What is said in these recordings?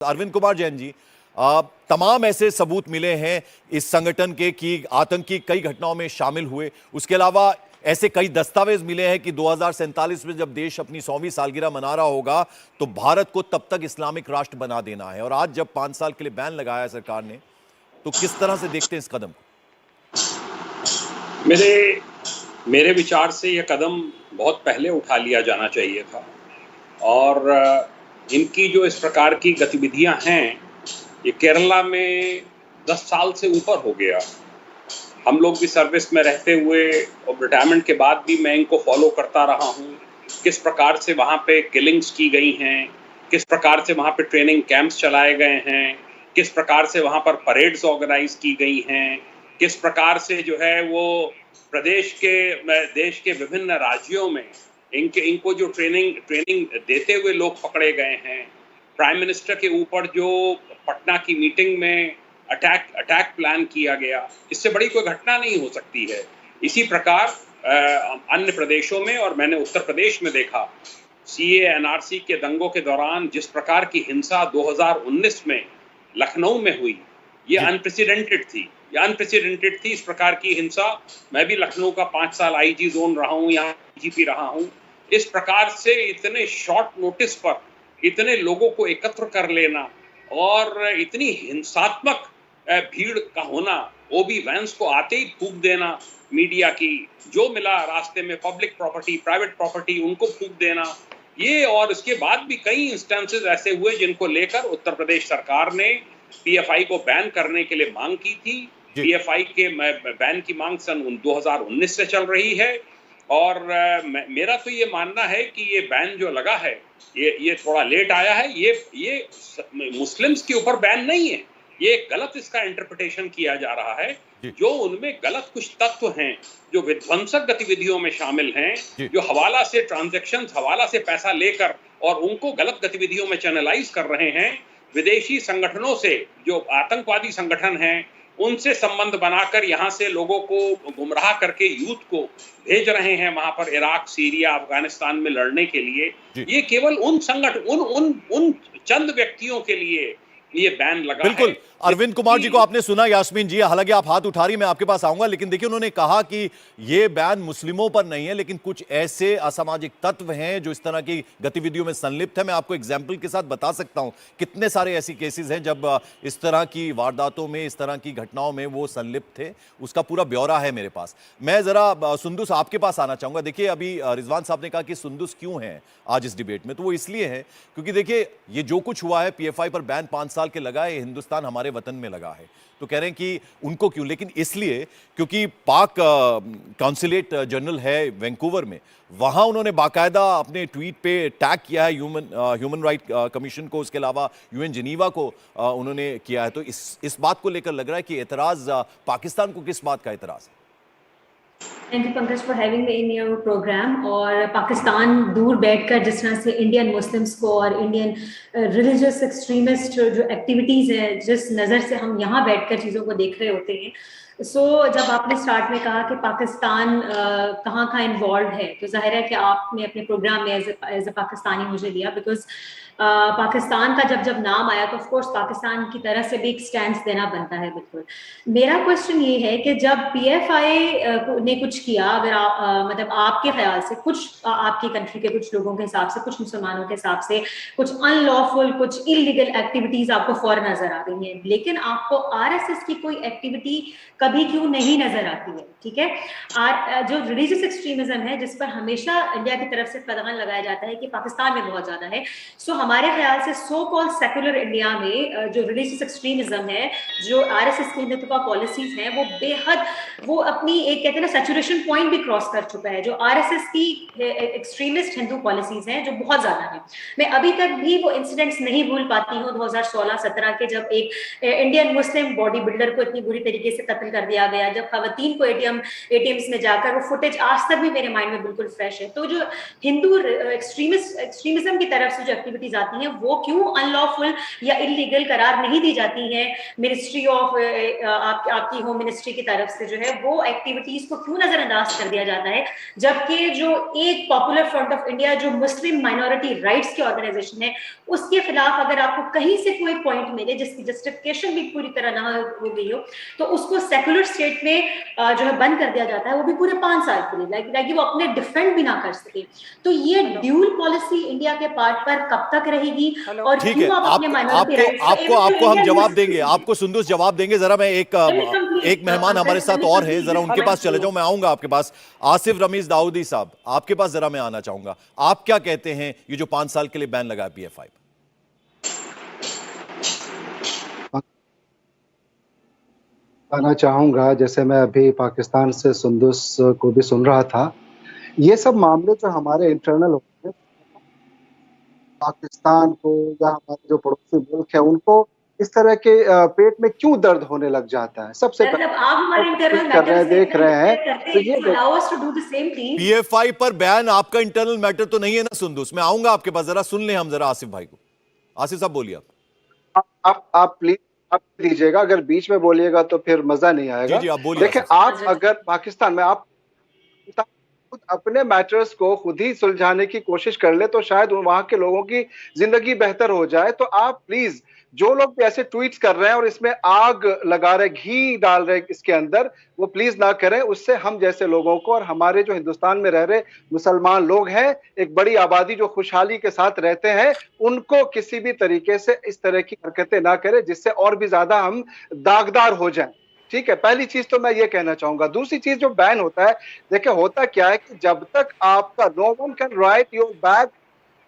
अरविंद कुमार जैन जी, तमाम ऐसे सबूत मिले हैं इस संगठन के कि आतंकी कई घटनाओं में शामिल हुए। उसके अलावा ऐसे कई दस्तावेज मिले हैं कि 2047 में जब देश अपनी 100वीं सालगिरह मना रहा होगा तो भारत को तब तक इस्लामिक राष्ट्र बना देना है। और आज जब 5 साल के लिए बैन लगाया है सरकार ने, तो किस तरह से देखते हैं इस कदम को? मेरे विचार से यह कदम बहुत पहले उठा लिया जाना चाहिए था। और इनकी जो इस प्रकार की गतिविधियां हैं, ये केरला में 10 साल से ऊपर हो गया। हम लोग भी सर्विस में रहते हुए और रिटायरमेंट के बाद भी मैं इनको फॉलो करता रहा हूँ। किस प्रकार से वहाँ पे किलिंग्स की गई हैं, किस प्रकार से वहाँ पे ट्रेनिंग कैंप्स चलाए गए हैं, किस प्रकार से वहाँ पर परेड्स ऑर्गेनाइज की गई हैं, किस प्रकार से जो है वो देश के विभिन्न राज्यों में इनको जो ट्रेनिंग देते हुए लोग पकड़े गए हैं। प्राइम मिनिस्टर के ऊपर जो पटना की मीटिंग में अटैक प्लान किया गया, इससे बड़ी कोई घटना नहीं हो सकती है। इसी प्रकार अन्य प्रदेशों में, और मैंने उत्तर प्रदेश में देखा, सीए एनआरसी के दंगों के दौरान जिस प्रकार की हिंसा 2019 में लखनऊ में हुई, ये अनप्रेसिडेंटेड थी। इस प्रकार की हिंसा। मैं भी लखनऊ का 5 साल आईजी जोन रहा हूँ, यहाँ जीपी रहा हूँ। इस प्रकार से इतने शॉर्ट नोटिस पर इतने लोगों को एकत्र कर लेना और इतनी हिंसात्मक भीड़ का होना, वो भी वैन्स को आते ही फूंक देना, मीडिया की जो मिला रास्ते में, पब्लिक प्रॉपर्टी, प्राइवेट प्रॉपर्टी, उनको फूंक देना, ये। और इसके बाद भी कई इंस्टेंसेस ऐसे हुए जिनको लेकर उत्तर प्रदेश सरकार ने पीएफआई को बैन करने के लिए मांग की थी। पीएफआई के बैन की मांग सन 2019 से चल रही है। और मेरा तो ये मानना है कि ये बैन जो लगा है, ये थोड़ा लेट आया है। ये मुस्लिम्स के ऊपर बैन नहीं है, ये गलत इसका इंटरप्रिटेशन किया जा रहा है। जो उनमें गलत कुछ तत्व हैं, जो विध्वंसक गतिविधियों में शामिल हैं, जो हवाला से ट्रांजैक्शंस, हवाला से पैसा लेकर और उनको गलत गतिविधियों में चैनलाइज कर रहे हैं, विदेशी संगठनों से, जो आतंकवादी संगठन हैं, उनसे संबंध बनाकर यहाँ से लोगों को गुमराह करके यूथ को भेज रहे हैं वहां पर इराक, सीरिया, अफगानिस्तान में लड़ने के लिए। ये केवल उन चंद व्यक्तियों के लिए ये बैन लगा बिल्कुल है। अरविंद कुमार जी को आपने सुना, यास्मीन जी, हालांकि आप हाथ उठा रही, मैं आपके पास आऊंगा, लेकिन देखिए उन्होंने कहा कि ये बैन मुस्लिमों पर नहीं है, लेकिन कुछ ऐसे असामाजिक तत्व हैं जो इस तरह की गतिविधियों में संलिप्त है। मैं आपको एग्जाम्पल के साथ बता सकता हूं कितने सारे ऐसी केसेस हैं जब इस तरह की वारदातों में, इस तरह की घटनाओं में वो संलिप्त थे। उसका पूरा ब्यौरा है मेरे पास। मैं जरा सुंदुस आपके पास आना चाहूंगा। देखिए अभी रिजवान साहब ने कहा कि सुंदुस क्यों है आज इस डिबेट में, तो वो इसलिए है क्योंकि देखिए ये जो कुछ हुआ है, पीएफआई पर बैन 5 साल के लगा है, हिंदुस्तान हमारे वतन में लगा है, तो कह रहे हैं कि उनको क्यों, लेकिन इसलिए क्योंकि पाक कॉन्सुलेट जनरल है वैंकूवर में, वहां उन्होंने बाकायदा अपने ट्वीट पे टैग किया है ह्यूमन राइट कमीशन को, उसके अलावा यूएन जिनीवा को उन्होंने किया है। तो इस बात को लेकर लग रहा है कि एतराज पाकिस्तान को किस बात का एतराज है? Thank you Pankaj for having me in your program. और पाकिस्तान दूर बैठकर जिस तरह से इंडियन मुस्लिम्स को और इंडियन रिलीजियस एक्सट्रीमिस्ट जो एक्टिविटीज़ हैं, जिस नज़र से हम यहाँ बैठकर चीज़ों को देख रहे होते हैं, जब आपने स्टार्ट में कहा कि पाकिस्तान कहाँ इन्वॉल्व है, तो जाहिर है कि आपने अपने प्रोग्राम में एज ए पाकिस्तानी मुझे लिया, बिकॉज पाकिस्तान का जब नाम आया तो ऑफकोर्स पाकिस्तान की तरह से भी एक स्टैंड देना बनता है। बिल्कुल मेरा क्वेश्चन ये है कि जब पीएफआई ने कुछ किया, अगर मतलब आपके ख्याल से कुछ आपकी कंट्री के कुछ लोगों के हिसाब से, कुछ मुसलमानों के हिसाब से कुछ अनलॉफुल, कुछ इलीगल एक्टिविटीज आपको फौरन नजर आ रही हैं, लेकिन आपको आरएसएस की कोई एक्टिविटी कभी क्यों नहीं नजर आती है? ठीक है, जो रिलीजियस एक्सट्रीमिज्म है जिस पर हमेशा इंडिया की तरफ से कदम लगाया जाता है कि पाकिस्तान में बहुत ज्यादा है, हमारे ख्याल से सो कॉल्ड सेकुलर इंडिया में जो रिलीजियस एक्सट्रीमिज्म है, जो आरएसएस की हिंदुत्व पॉलिसीज हैं, वो बेहद, वो अपनी एक कहते हैं ना सैचुरेशन पॉइंट भी क्रॉस कर चुका है। जो आरएसएस की एक्सट्रीमिस्ट हिंदू पॉलिसीज हैं जो बहुत ज्यादा है, मैं अभी तक भी वो इंसिडेंट्स नहीं भूल पाती हूँ 2016-17 के, जब एक इंडियन मुस्लिम बॉडी बिल्डर को इतनी बुरी तरीके से कत्ल कर दिया गया, जब खवातीन को एटीएम्स में जाकर वो फुटेज आज तक भी मेरे माइंड में बिल्कुल फ्रेश है। तो जो हिंदू एक्सट्रीमिज्म की तरफ से जो एक्टिविटीज आती हैं वो क्यों अनलॉफुल या इलीगल करार नहीं दी जाती हैं मिनिस्ट्री ऑफ आपकी होम मिनिस्ट्री की तरफ से, जो है वो एक्टिविटीज को क्यों नजरअंदाज कर दिया जाता है, जबकि जो एक पॉपुलर फ्रंट ऑफ इंडिया जो मुस्लिम माइनॉरिटी राइट्स की ऑर्गेनाइजेशन है उसके खिलाफ अगर आपको कहीं से कोई पॉइंट मिले जिसकी जस्टिफिकेशन भी पूरी तरह ना हो गई हो तो उसको सेकुलर स्टेट में जो है बंद कर दिया जाता है, वो भी पूरे 5 साल के लिए, लाइक वो अपने डिफेंड भी ना कर सके। तो ये ड्यूल पॉलिसी इंडिया के पार्ट पर कब तक रहेगी और ठीक है, क्यों आप अपने माइनॉरिटी राइट्स आपको हम जवाब देंगे, आपको सुंदर जवाब देंगे। जरा मैं एक मेहमान हमारे साथ और है, जरा उनके पास चले जाऊं, मैं आऊंगा आपके पास। आसिफ रमीज दाऊदी साहब, आपके पास जरा मैं आना चाहूंगा, आप क्या कहते हैं ये जो 5 साल के लिए बैन लगा PFI? कहना चाहूंगा, जैसे मैं अभी पाकिस्तान से सुंदुस को भी सुन रहा था, ये सब मामले जो हमारे इंटरनल होते हैं, पाकिस्तान को या हमारे जो पड़ोसी मुल्क है उनको इस तरह के पेट में क्यों दर्द होने लग जाता है। सबसे आप हमारे इंटरनल कर रहे हैं, देख रहे हैं, तो ये PFI पर बैन आपका इंटरनल मैटर तो नहीं है ना सुंदुस? मैं आऊंगा आपके पास, जरा सुन लें हम जरा आसिफ भाई को। आसिफ साहब बोलिए आप प्लीज आप दीजिएगा, अगर बीच में बोलिएगा तो फिर मजा नहीं आएगा। जी, आप बोलिए। देखिए, आप अगर पाकिस्तान में आप खुद अपने मैटर्स को खुद ही सुलझाने की कोशिश कर ले तो शायद वहां के लोगों की जिंदगी बेहतर हो जाए। तो आप प्लीज, जो लोग भी ऐसे ट्वीट्स कर रहे हैं और इसमें आग लगा रहे, घी डाल रहे इसके अंदर, वो प्लीज ना करें। उससे हम जैसे लोगों को और हमारे जो हिंदुस्तान में रह रहे मुसलमान लोग हैं, एक बड़ी आबादी जो खुशहाली के साथ रहते हैं, उनको किसी भी तरीके से इस तरह की हरकतें ना करें जिससे और भी ज्यादा हम दागदार हो जाएं। ठीक है, पहली चीज तो मैं ये कहना चाहूंगा। दूसरी चीज, जो बैन होता है, देखिए होता क्या है कि जब तक आपका no one can write your bag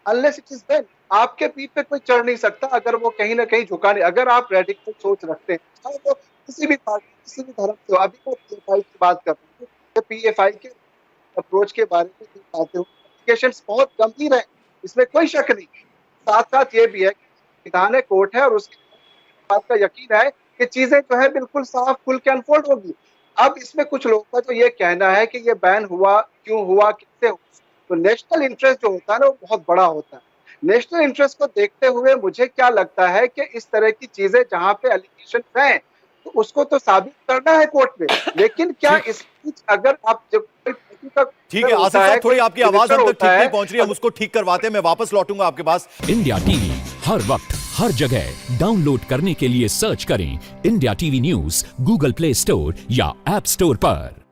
unless it is ban, आपके पीठ पे कोई चढ़ नहीं सकता अगर वो कहीं ना कहीं झुका नहीं। अगर आप रेडिकल सोच रखते हैं तो किसी भी पार्टी, किसी भी धर्म से, अभी मैं PFI की बात कर रहा हूँ, PFI के अप्रोच के बारे में बातें हूँ, एप्लीकेशंस बहुत गंभीर है, इसमें कोई शक नहीं। साथ साथ ये भी है कि विधान कोर्ट है और उसके बात का यकीन है कि चीजें जो है बिल्कुल साफ खुल के अनफोल्ड होगी। अब इसमें कुछ लोगों का तो ये कहना है कि ये बैन हुआ, क्यों हुआ, किससे हुआ, तो नेशनल इंटरेस्ट जो होता है ना वो बहुत बड़ा होता है। नेशनल इंटरेस्ट को देखते हुए मुझे क्या लगता है कि इस तरह की चीजें जहां पे एलिगेशन हैं तो उसको तो साबित करना है कोर्ट में, लेकिन क्या इस बीच अगर आप जब ठीक है आसिफ साहब, थोड़ी आपकी आवाज हम तक ठीक नहीं पहुंच रही है, हम उसको ठीक करवाते हैं। मैं वापस लौटूंगा आपके पास। इंडिया टीवी हर वक्त हर जगह डाउनलोड करने के लिए सर्च करें India TV news Google play store या ऐप स्टोर पर।